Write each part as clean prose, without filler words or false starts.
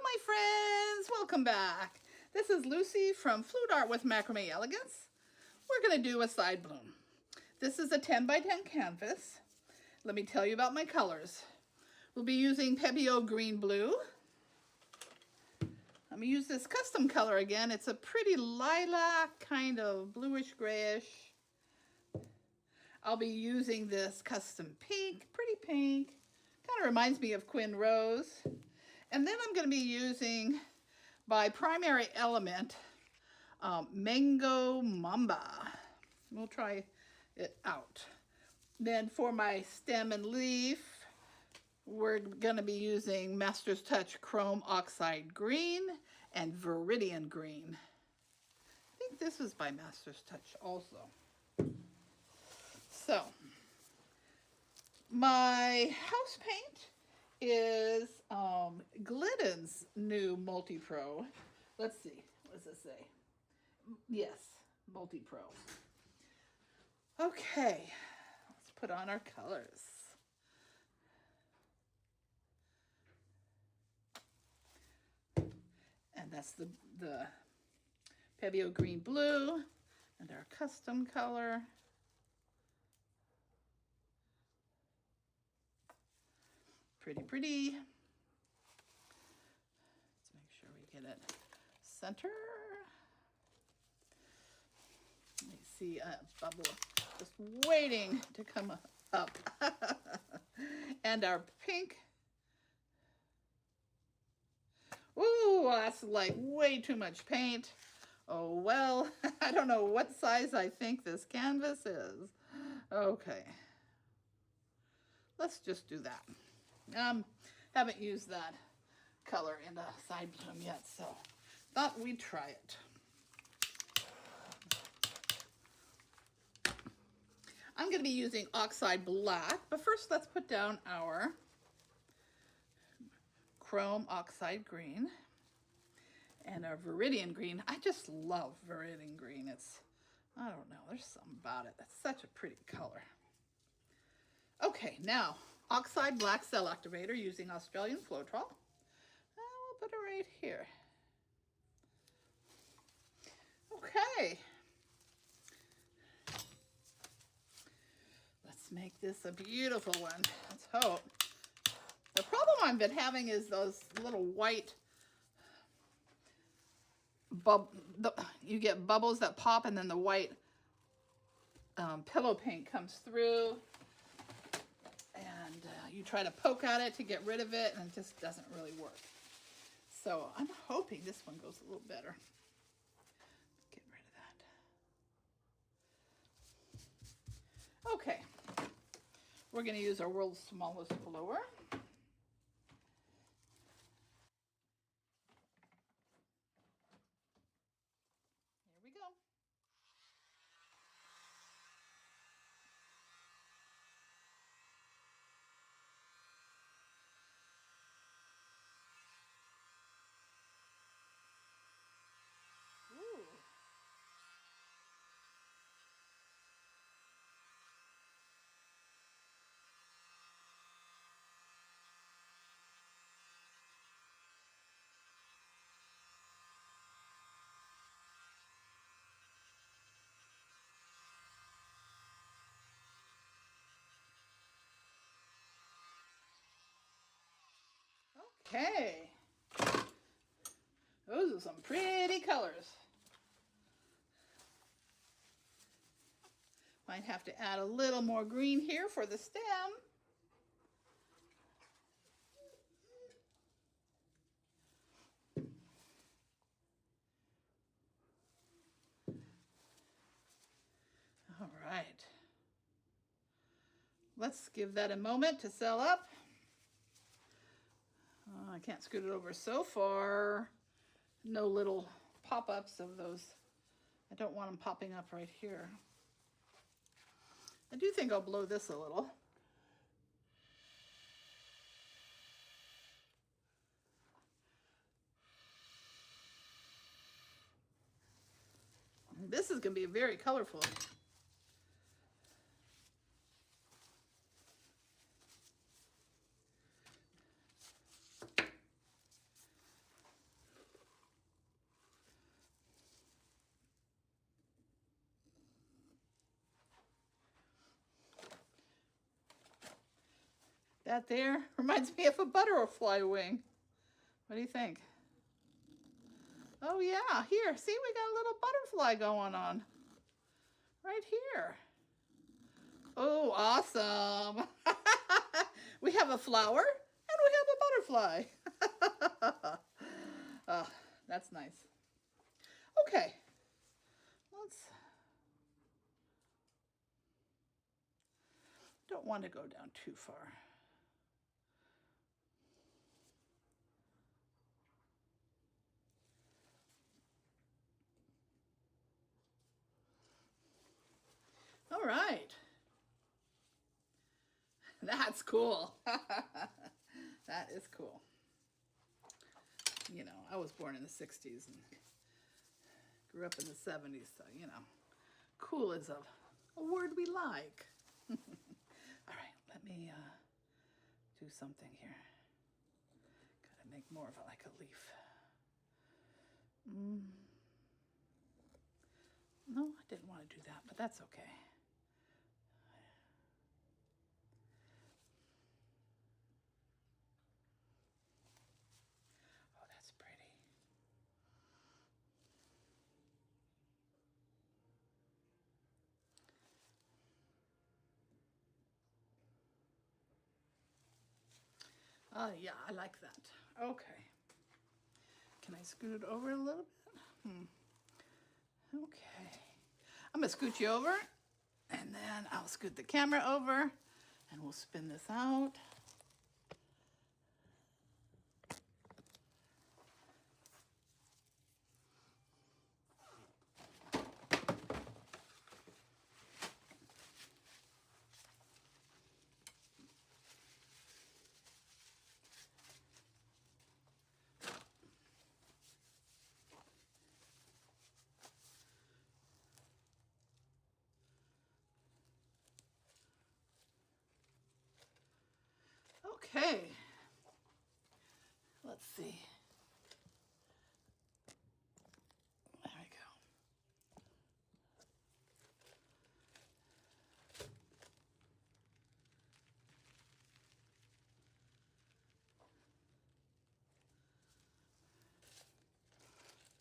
my friends, welcome back. This is Lucy from Flute Art with Macrame Elegance. We're going to do a side bloom. This is a 10 by 10 canvas. Let me tell you about my colors. We'll be using Pebeo Green Blue. I'm going to use this custom color again. It's a pretty lilac, kind of bluish grayish. I'll be using this custom pink, pretty pink. Kind of reminds me of Quinn Rose. And then I'm going to be using my primary element, Mango Mamba. We'll try it out. Then for my stem and leaf, we're going to be using Master's Touch Chrome Oxide Green and Viridian Green. I think this was by Master's Touch also. So, my house paint is Glidden's new Multi-Pro. Let's see, what does it say? Yes, Multi-Pro. Okay, let's put on our colors. And that's the Pebeo Green Blue and our custom color. Pretty, pretty. Let's make sure we get it center. Let me see a bubble just waiting to come up. And our pink. Ooh, that's like way too much paint. Oh, well, I don't know what size I think this canvas is. Okay. Let's just do that. Haven't used that color in a side bloom yet, so thought we'd try it. I'm going to be using Oxide Black, but first let's put down our Chrome Oxide Green and our Viridian Green. I just love Viridian Green. I don't know, there's something about it. That's such a pretty color. Okay, now Oxide Black Cell Activator using Australian Floetrol. We'll put it right here. Okay. Let's make this a beautiful one. Let's hope. The problem I've been having is those little white you get bubbles that pop and then the white pillow paint comes through. And you try to poke at it to get rid of it, and it just doesn't really work. So I'm hoping this one goes a little better. Get rid of that. Okay. We're going to use our world's smallest blower. Here we go. Ooh. Okay. Those are some pretty colors. Might have to add a little more green here for the stem. All right. Let's give that a moment to sell up. I can't scoot it over so far. No little pop-ups of those. I don't want them popping up right here. I do think I'll blow this a little. This is going to be very colorful. That there reminds me of a butterfly wing. What do you think? Oh yeah, here, see, we got a little butterfly going on. Right here. Oh, awesome. We have a flower and we have a butterfly. Oh, that's nice. Okay, don't want to go down too far. All right. That's cool. That is cool. You know, I was born in the 60s and grew up in the 70s, so, you know, cool is a word we like. All right, let me do something here. Gotta make more of it like a leaf. No, I didn't want to do that, but that's okay. Oh, that's pretty. Oh, yeah, I like that. Okay. Can I scoot it over a little bit? Okay. I'm going to scoot you over, and then I'll scoot the camera over, and we'll spin this out. Okay, let's see. There we go.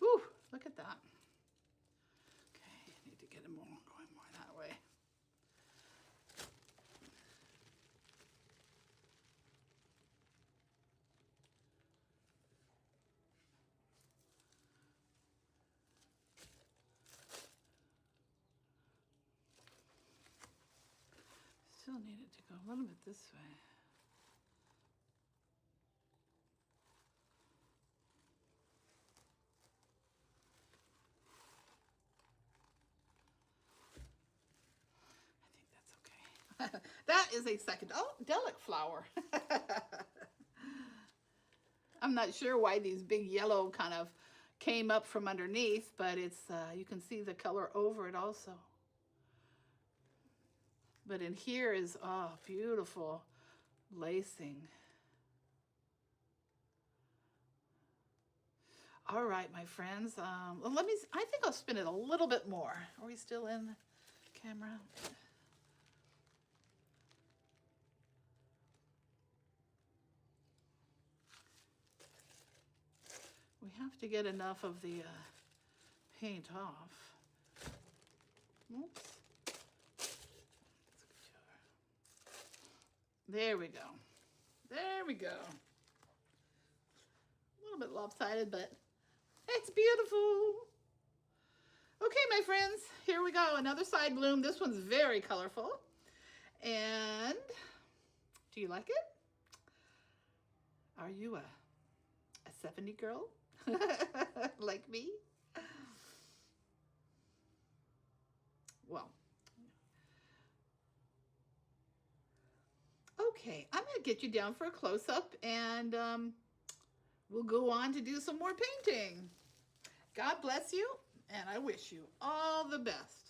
Whew, look at that. Okay, I need to get it more going more that way. Still need it to go a little bit this way. I think that's okay. That is a psychedelic flower. I'm not sure why these big yellow kind of came up from underneath, but it's you can see the color over it also. But in here is, oh, beautiful lacing. All right, my friends. I think I'll spin it a little bit more. Are we still in the camera? We have to get enough of the paint off. Oops. There we go. There we go. A little bit lopsided, but it's beautiful. Okay, my friends, here we go. Another side bloom. This one's very colorful. And do you like it? Are you a 70 girl like me? Well, okay, I'm going to get you down for a close-up, and we'll go on to do some more painting. God bless you, and I wish you all the best.